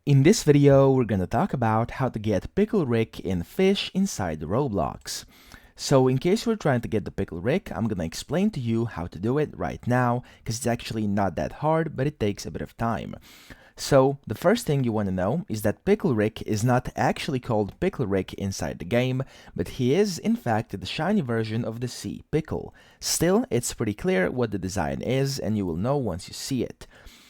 In this video, we're gonna talk about how to get Pickle Rick in Fish inside the Roblox. So in case you're trying to get the Pickle Rick, I'm gonna explain to you how to do it right now, because it's actually not that hard, but it takes a bit of time. So the first thing you want to know is that Pickle Rick is not actually called Pickle Rick inside the game, but he is in fact the shiny version of the sea pickle. Still, it's pretty clear what the design is, and you will know once you see it.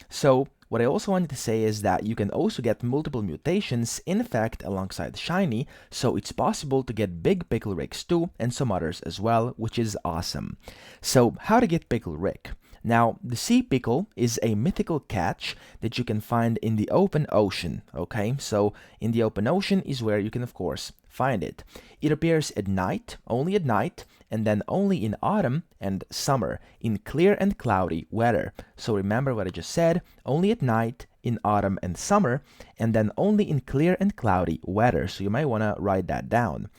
So what I also wanted to say is that you can also get multiple mutations in effect alongside shiny, so it's possible to get big Pickle Ricks too, and some others as well, which is awesome. So how to get Pickle Rick? Now, the sea pickle is a mythical catch that you can find in the open ocean, okay? So in the open ocean is where you can of course find it. It appears at night, only at night, and then only in autumn and summer, in clear and cloudy weather. So remember what I just said, only at night, in autumn and summer, and then only in clear and cloudy weather. So you might want to write that down.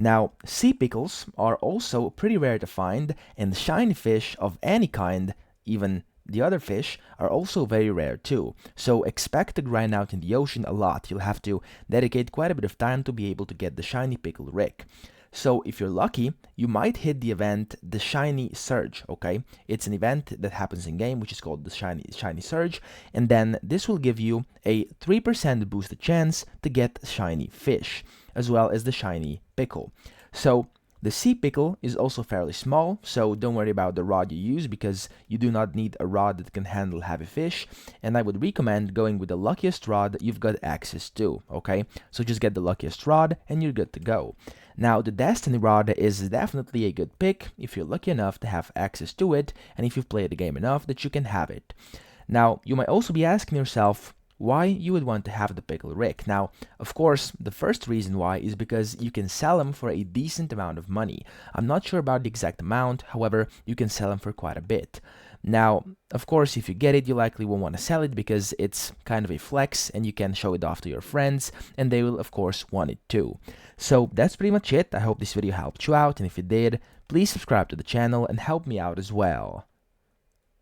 Now, sea pickles are also pretty rare to find, and shiny fish of any kind, even the other fish, are also very rare too. So expect to grind out in the ocean a lot. You'll have to dedicate quite a bit of time to be able to get the shiny Pickle Rick. So if you're lucky, you might hit the event, the Shiny Surge, okay? It's an event that happens in game, which is called the Shiny Surge, and then this will give you a 3% boosted chance to get shiny fish, as well as the shiny pickle. So the sea pickle is also fairly small, so don't worry about the rod you use because you do not need a rod that can handle heavy fish, and I would recommend going with the luckiest rod that you've got access to, okay? So just get the luckiest rod and you're good to go. Now, the Destiny rod is definitely a good pick if you're lucky enough to have access to it, and if you've played the game enough that you can have it. Now, you might also be asking yourself, why you would want to have the Pickle Rick. Now, of course, the first reason why is because you can sell them for a decent amount of money. I'm not sure about the exact amount, however, you can sell them for quite a bit. Now, of course, if you get it, you likely won't want to sell it because it's kind of a flex and you can show it off to your friends and they will, of course, want it too. So that's pretty much it. I hope this video helped you out, and if it did, please subscribe to the channel and help me out as well.